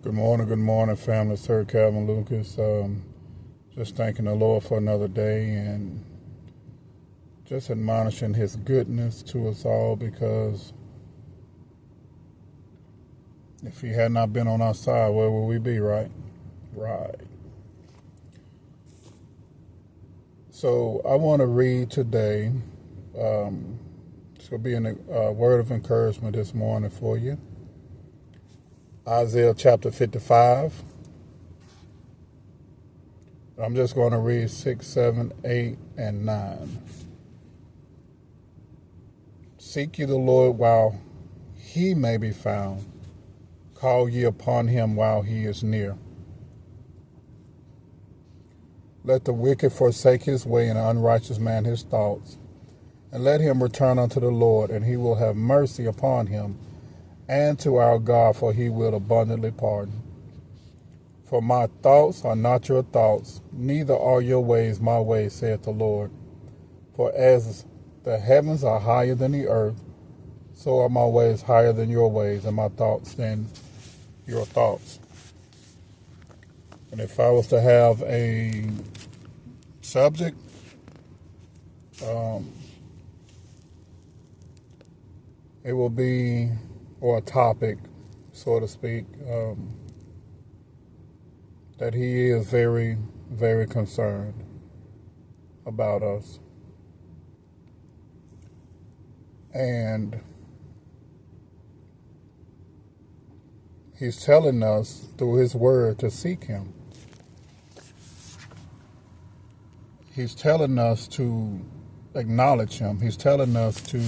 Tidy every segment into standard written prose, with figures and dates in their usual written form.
Good morning, family. Sir Calvin Lucas. Just thanking the Lord for another day and just admonishing His goodness to us all, because if He had not been on our side, where would we be, right? Right. So I want to read today. It's going to be a word of encouragement this morning for you. Isaiah chapter 55. I'm just going to read 6, 7, 8, and 9. Seek ye the Lord while he may be found. Call ye upon him while he is near. Let the wicked forsake his way, and the unrighteous man his thoughts. And let him return unto the Lord, and he will have mercy upon him, and to our God, for he will abundantly pardon. For my thoughts are not your thoughts, neither are your ways my ways, saith the Lord. For as the heavens are higher than the earth, so are my ways higher than your ways, and my thoughts than your thoughts. And if I was to have a subject, it will be, or a topic, so to speak, that he is very, very concerned about us. And he's telling us through his word to seek him. He's telling us to acknowledge him. He's telling us to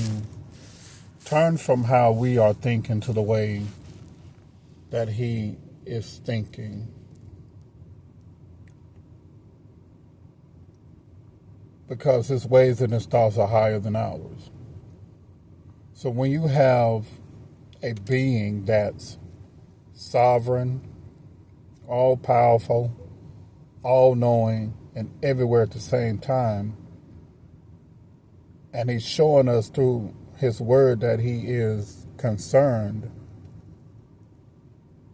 turn from how we are thinking to the way that he is thinking. Because his ways and his thoughts are higher than ours. So when you have a being that's sovereign, all-powerful, all-knowing, and everywhere at the same time, and he's showing us through his word that he is concerned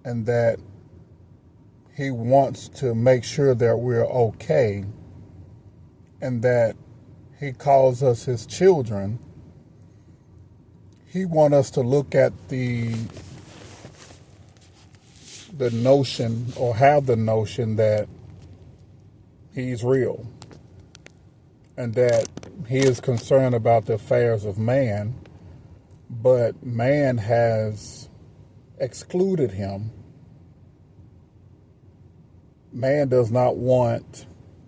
and that he wants to make sure that we're okay, and that he calls us his children, he wants us to look at the notion, or have the notion, that he's real and that he is concerned about the affairs of man, but man has excluded him. Man does not want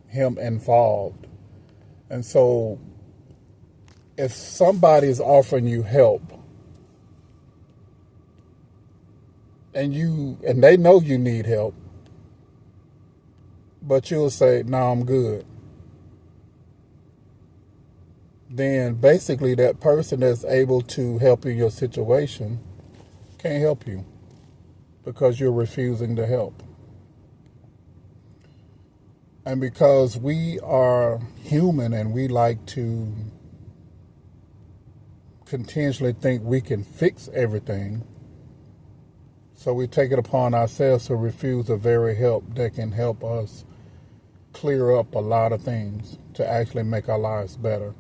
him involved. And so if somebody is offering you help, and they know you need help, but you'll say, "No, I'm good," then basically that person that's able to help you in your situation can't help you because you're refusing to help. And because we are human and we like to continually think we can fix everything, so we take it upon ourselves to refuse the very help that can help us clear up a lot of things to actually make our lives better.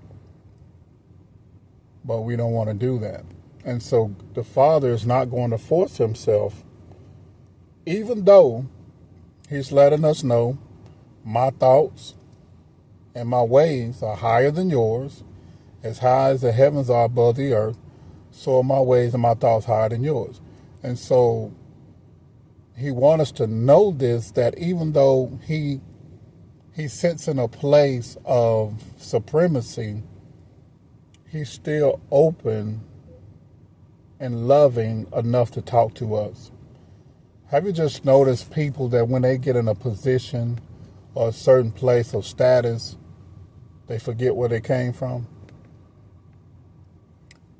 But we don't want to do that. And so the Father is not going to force himself, even though he's letting us know, my thoughts and my ways are higher than yours. As high as the heavens are above the earth, so are my ways and my thoughts higher than yours. And so he wants us to know this, that even though he sits in a place of supremacy, he's still open and loving enough to talk to us. Have you just noticed people that when they get in a position or a certain place of status, they forget where they came from?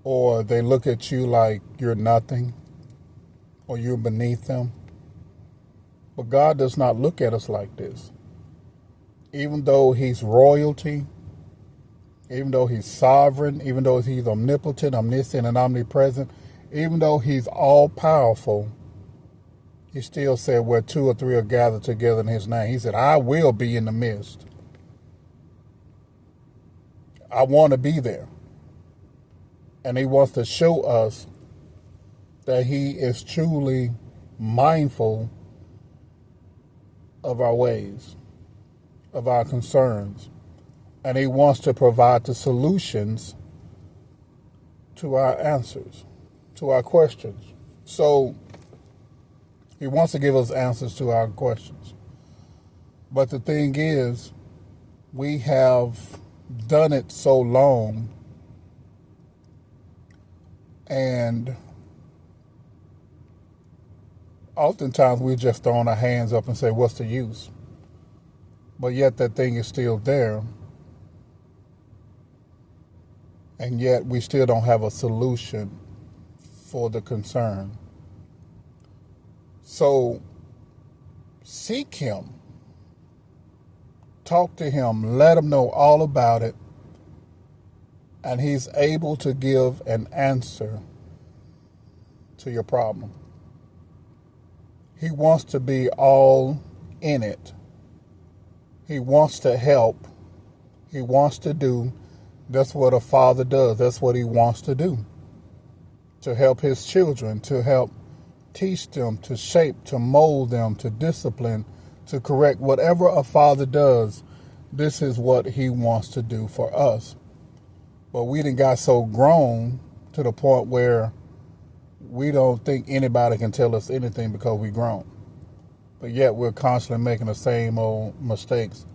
Or they look at you like you're nothing, or you're beneath them. But God does not look at us like this. Even though he's royalty, even though he's sovereign, even though he's omnipotent, omniscient, and omnipresent, even though he's all-powerful, He still said, where two or three are gathered together in his name. He said, I will be in the midst. I want to be there. And he wants to show us that he is truly mindful of our ways, of our concerns. And he wants to provide the solutions to our answers, to our questions. So he wants to give us answers to our questions. But the thing is, we have done it so long, and oftentimes we just throw our hands up and say, what's the use? But yet that thing is still there. And yet we still don't have a solution for the concern. So seek him. Talk to him. Let him know all about it. And he's able to give an answer to your problem. He wants to be all in it. He wants to help. He wants to do. That's what a father does. That's what he wants to do. To help his children, to help teach them, to shape, to mold them, to discipline, to correct. Whatever a father does, this is what he wants to do for us. But we done got so grown to the point where we don't think anybody can tell us anything because we grown. But yet we're constantly making the same old mistakes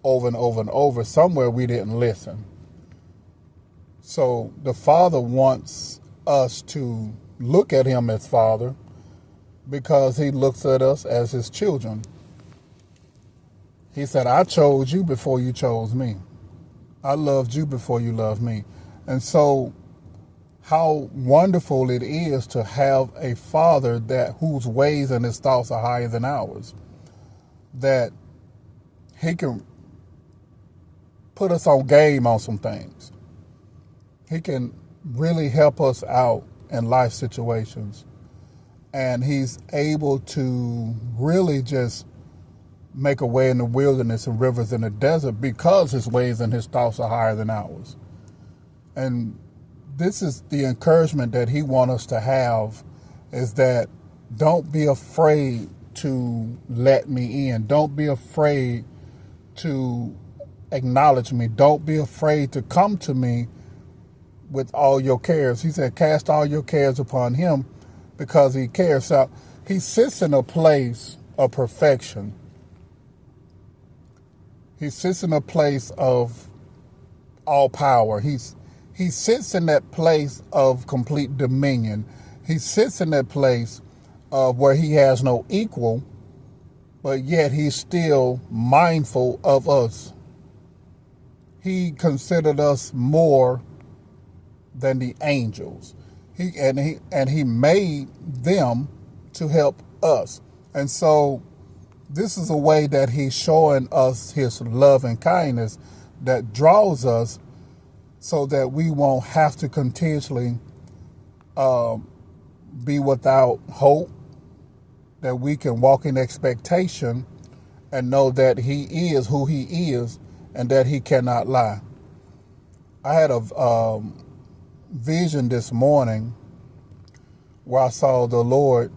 over and over and over. Somewhere we didn't listen. So the Father wants us to look at him as Father because he looks at us as his children. He said, I chose you before you chose me. I loved you before you loved me. And so how wonderful it is to have a Father that whose ways and his thoughts are higher than ours. That he can put us on game on some things. He can really help us out in life situations. And he's able to really just make a way in the wilderness and rivers in the desert because his ways and his thoughts are higher than ours. And this is the encouragement that he wants us to have, is that don't be afraid to let me in. Don't be afraid to acknowledge me. Don't be afraid to come to me with all your cares. He said, cast all your cares upon him because he cares. So he sits in a place of perfection. He sits in a place of all power. He sits in that place of complete dominion. He sits in that place of where he has no equal, but yet he's still mindful of us. He considered us more than the angels. He made them to help us. And so this is a way that he's showing us his love and kindness that draws us so that we won't have to continuously be without hope, that we can walk in expectation and know that he is who he is and that he cannot lie. I had a vision this morning where I saw the Lord.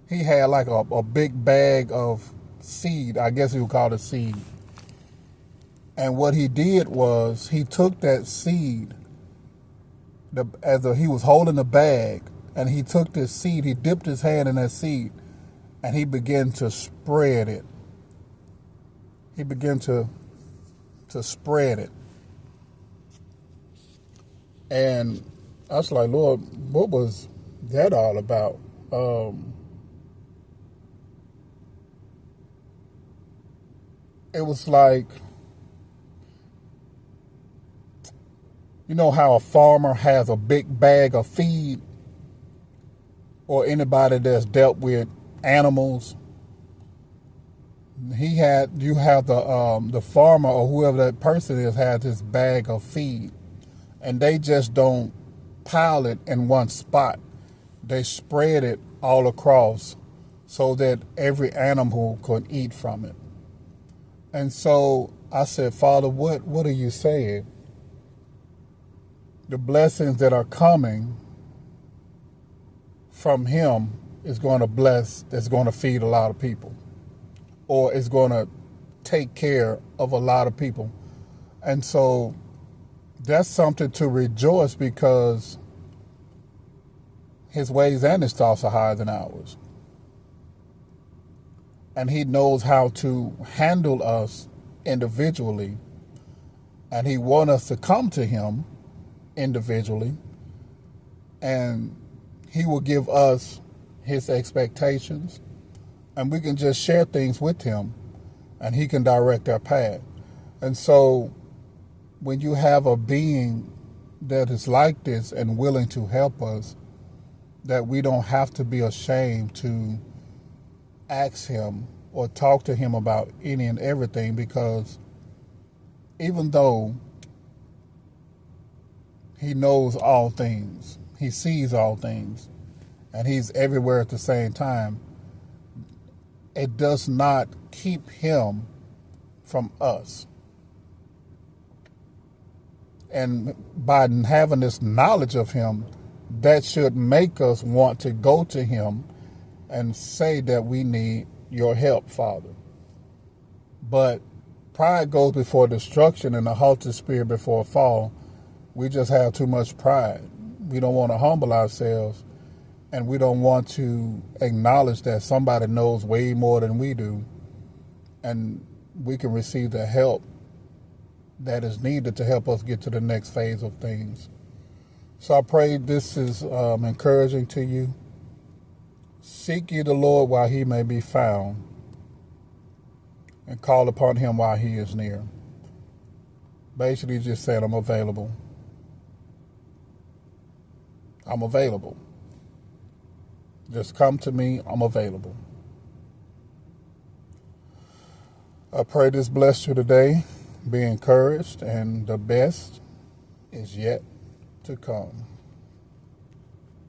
He had like a big bag of seed. I guess you would call it seed. And what he did was he took that seed, he was holding the bag, and he took this seed, he dipped his hand in that seed, and he began to spread it. He began to spread it. And I was like, Lord, what was that all about? It was like, you know how a farmer has a big bag of feed, or anybody that's dealt with animals. You have the farmer or whoever that person is has this bag of feed, and they just don't pile it in one spot. They spread it all across so that every animal could eat from it. And so I said, Father, what are you saying? The blessings that are coming from him is going to bless, that's going to feed a lot of people, or it's going to take care of a lot of people. And so that's something to rejoice, because his ways and his thoughts are higher than ours. And he knows how to handle us individually. And he wants us to come to him individually. And he will give us his expectations. And we can just share things with him. And he can direct our path. And so when you have a being that is like this and willing to help us, that we don't have to be ashamed to ask him or talk to him about any and everything, because even though he knows all things, he sees all things, and he's everywhere at the same time, it does not keep him from us. And by having this knowledge of him, that should make us want to go to him and say that we need your help, Father. But pride goes before destruction, and a haughty spirit before a fall. We just have too much pride. We don't want to humble ourselves, and we don't want to acknowledge that somebody knows way more than we do, and we can receive the help that is needed to help us get to the next phase of things. So I pray this is encouraging to you. Seek ye the Lord while he may be found, and call upon him while he is near. Basically just saying, I'm available. I'm available. Just come to me, I'm available. I pray this bless you today. Be encouraged, and the best is yet to come.